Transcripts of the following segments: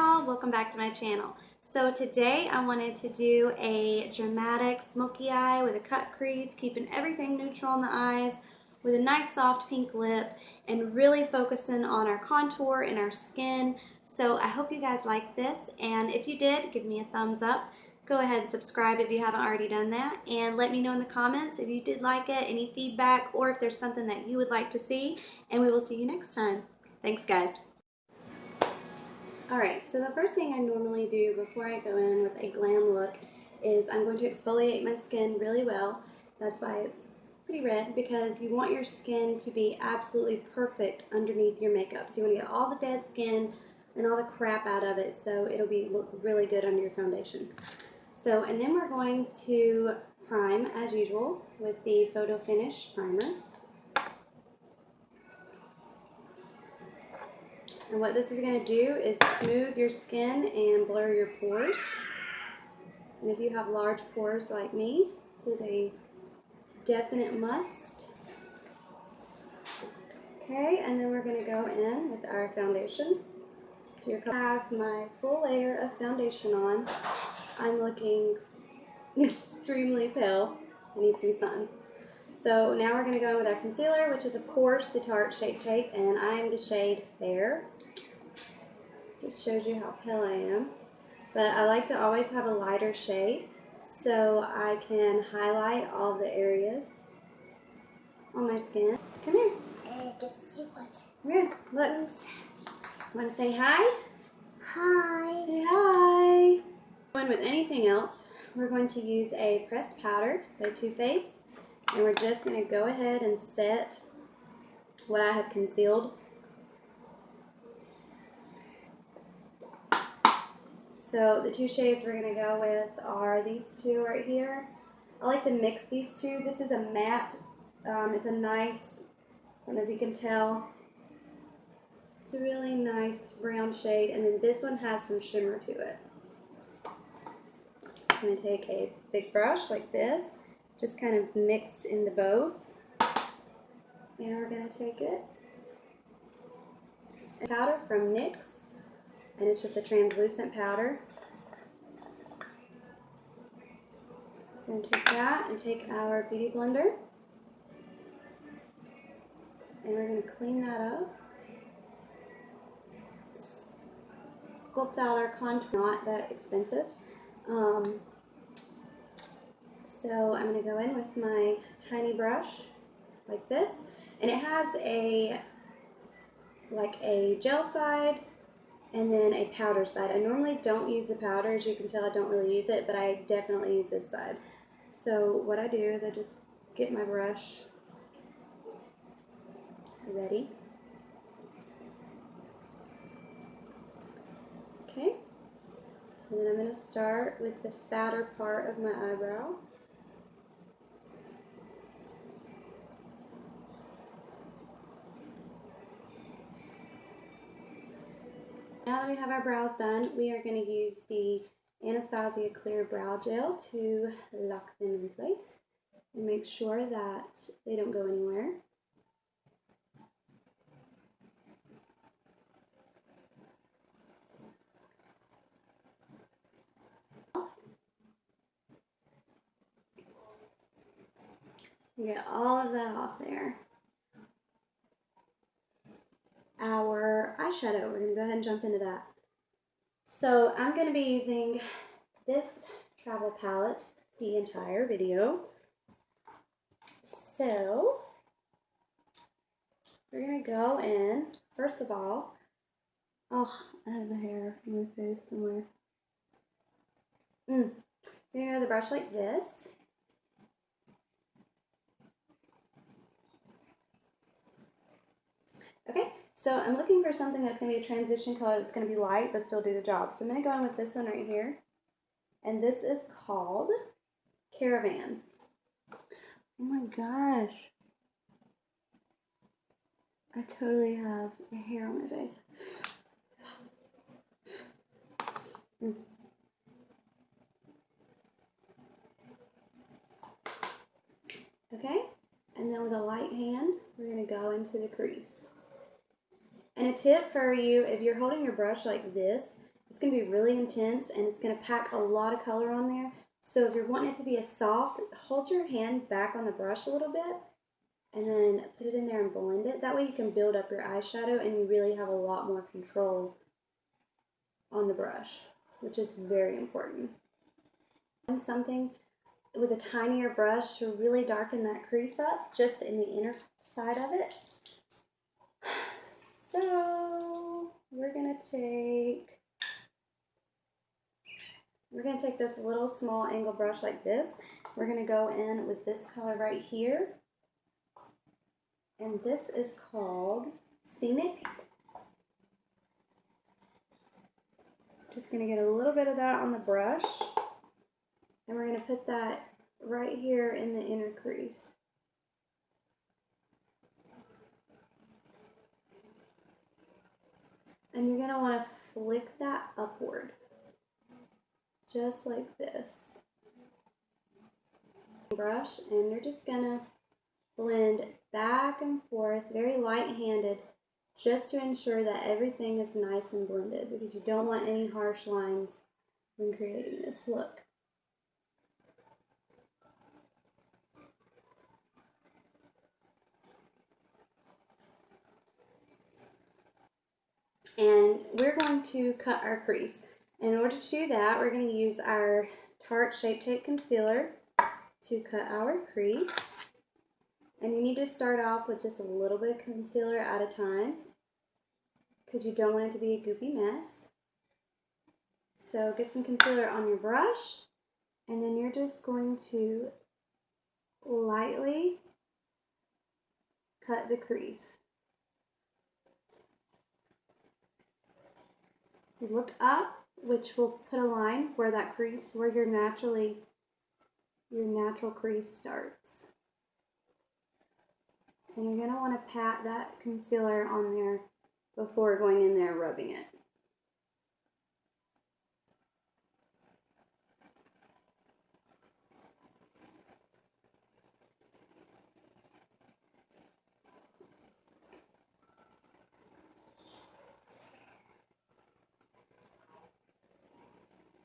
y'all, welcome back to my channel. So today I wanted to do a dramatic smoky eye with a cut crease, keeping everything neutral in the eyes with a nice soft pink lip and really focusing on our contour and our skin. So I hope you guys like this, and if you did, give me a thumbs up. Go ahead and subscribe if you haven't already done that, and let me know in the comments if you did like it, any feedback, or if there's something that you would like to see, and we will see you next time. Thanks guys. Alright, so the first thing I normally do before I go in with a glam look is I'm going to exfoliate my skin really well. That's why it's pretty red, because you want your skin to be absolutely perfect underneath your makeup. So you want to get all the dead skin and all the crap out of it, so it'll look really good under your foundation. So, and then we're going to prime as usual with the Photo Finish primer. And what this is going to do is smooth your skin and blur your pores. And if you have large pores like me, this is a definite must. Okay, and then we're going to go in with our foundation. I have my full layer of foundation on. I'm looking extremely pale. I need some sun. So now we're going to go in with our concealer, which is of course the Tarte Shape Tape, and I am the shade Fair. Just shows you how pale I am. But I like to always have a lighter shade so I can highlight all the areas on my skin. Come here. Come here, look. Want to say hi? Hi. Say hi. Going with anything else, we're going to use a pressed powder by Too Faced, and we're just going to go ahead and set what I have concealed. So the two shades we're going to go with are these two right here. I like to mix these two. This is a matte. It's a nice, I don't know if you can tell. It's a really nice brown shade, and then this one has some shimmer to it. I'm going to take a big brush like this, just kind of mix into both, and we're going to take it. A powder from NYX, and it's just a translucent powder. We're going to take that and take our beauty blender, and we're going to clean that up. Sculpt out our contour, not that expensive. So I'm going to go in with my tiny brush like this, and it has like a gel side and then a powder side. I normally don't use the powder, as you can tell I don't really use it, but I definitely use this side. So what I do is I just get my brush ready. Okay, and then I'm going to start with the fatter part of my eyebrow. Now that we have our brows done, we are going to use the Anastasia Clear Brow Gel to lock them in place and make sure that they don't go anywhere. Get all of that off there. Our eyeshadow, we're going to go ahead and jump into that. So I'm going to be using this travel palette the entire video. So we're going to go in, first of all, oh, I have a hair on my face somewhere. You're going to have the brush like this. Okay, so I'm looking for something that's going to be a transition color that's going to be light but still do the job. So I'm going to go in with this one right here. And this is called Caravan. Oh my gosh. I totally have a hair on my face. Okay, and then with a light hand, we're going to go into the crease. And a tip for you, if you're holding your brush like this, It's going to be really intense, and it's going to pack a lot of color on there. So if you're wanting it to be a soft, hold your hand back on the brush a little bit, and then put it in there and blend it. That way you can build up your eyeshadow, and you really have a lot more control on the brush, which is very important. And something with a tinier brush to really darken that crease up, just in the inner side of it. So we're gonna take this little small angle brush like this. We're gonna go in with this color right here, and this is called Scenic. Just gonna get a little bit of that on the brush, and we're gonna put that right here in the inner crease. And you're gonna wanna flick that upward, just like this. Brush, and you're just gonna blend back and forth, very light-handed, just to ensure that everything is nice and blended, because you don't want any harsh lines when creating this look. And we're going to cut our crease. In order to do that, we're going to use our Tarte Shape Tape Concealer to cut our crease. And you need to start off with just a little bit of concealer at a time, because you don't want it to be a goopy mess. So get some concealer on your brush, and then you're just going to lightly cut the crease. You look up, which will put a line where that crease, where your natural crease starts. And you're going to want to pat that concealer on there before going in there rubbing it.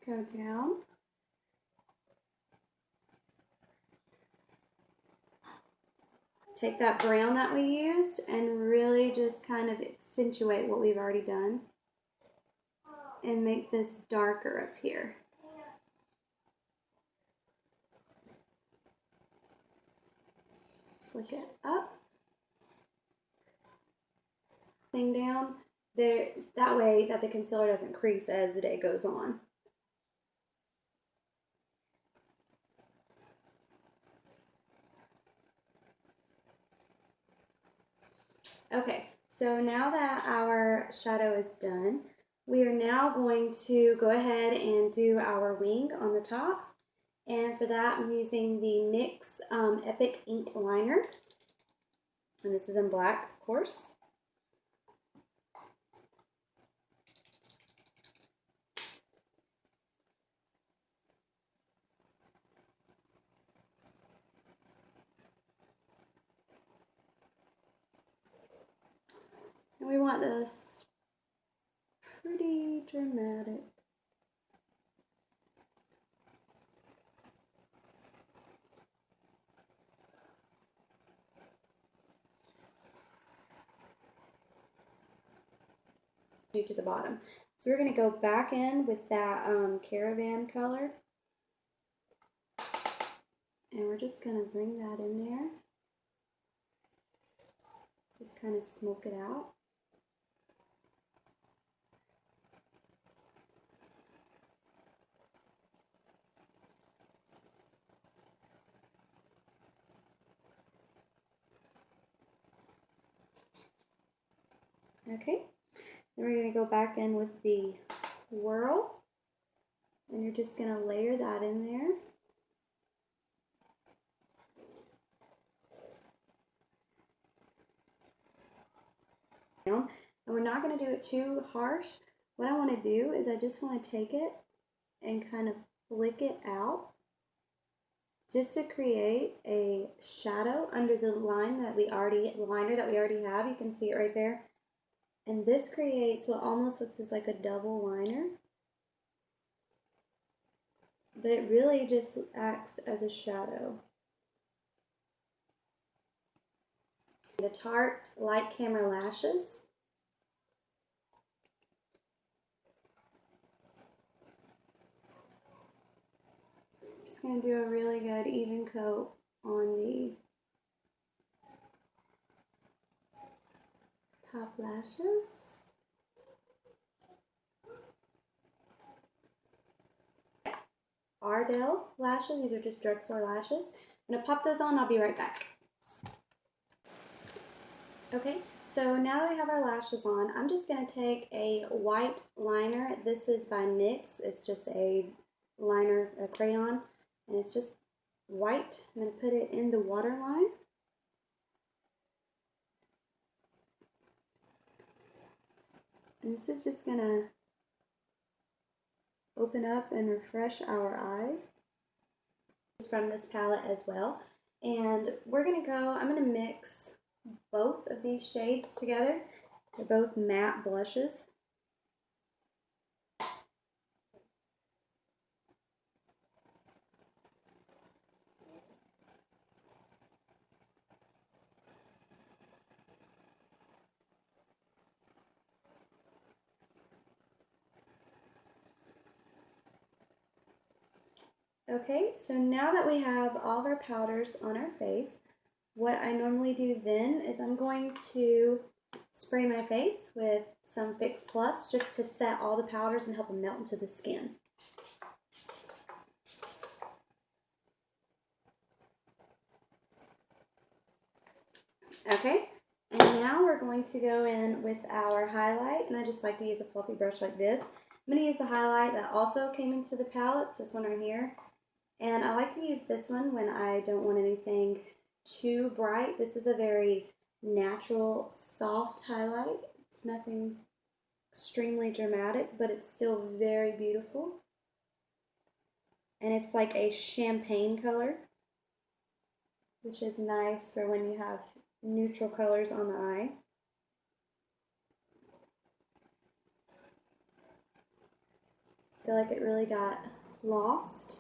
Go down. Take that brown that we used and really just kind of accentuate what we've already done and make this darker up here. Flick it up. Thing down there, that way that the concealer doesn't crease as the day goes on. Okay, so now that our shadow is done, we are now going to go ahead and do our wing on the top. And for that, I'm using the NYX Epic Ink Liner. And this is in black, of course. And we want this pretty dramatic. To the bottom. So we're going to go back in with that caravan color. And we're just going to bring that in there. Just kind of smoke it out. Okay, then we're going to go back in with the whirl, and you're just going to layer that in there. And we're not going to do it too harsh. What I want to do is I just want to take it and kind of flick it out, just to create a shadow under the liner that we already have. You can see it right there. And this creates what almost looks like a double liner. but it really just acts as a shadow. The Tarte Light Camera Lashes. Just going to do a really good even coat on the top lashes. Ardell lashes. These are just drugstore lashes. I'm going to pop those on. I'll be right back. Okay, so now that we have our lashes on, I'm just going to take a white liner. This is by NYX. It's just a liner, a crayon, and it's just white. I'm going to put it in the waterline. And this is just going to open up and refresh our eyes. From this palette as well. And we're going to go, I'm going to mix both of these shades together. They're both matte blushes. Okay, so now that we have all of our powders on our face, what I normally do then is I'm going to spray my face with some Fix Plus just to set all the powders and help them melt into the skin. Okay, and now we're going to go in with our highlight, and I just like to use a fluffy brush like this. I'm going to use a highlight that also came into the palettes, this one right here. And I like to use this one when I don't want anything too bright. This is a very natural, soft highlight. It's nothing extremely dramatic, but it's still very beautiful. And it's like a champagne color, which is nice for when you have neutral colors on the eye. I feel like it really got lost.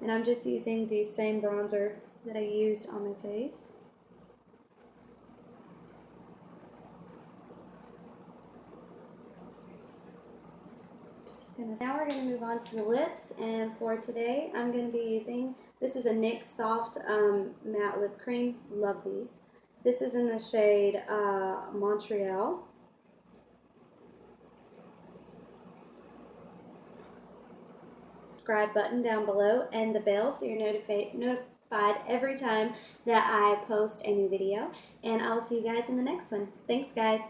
And I'm just using the same bronzer that I used on my face. Now we're going to move on to the lips, and for today I'm going to be using, this is a NYX Soft Matte Lip Cream. Love these. This is in the shade Montreal. Subscribe button down below and the bell so you're notified every time that I post a new video. And I will see you guys in the next one. Thanks, guys.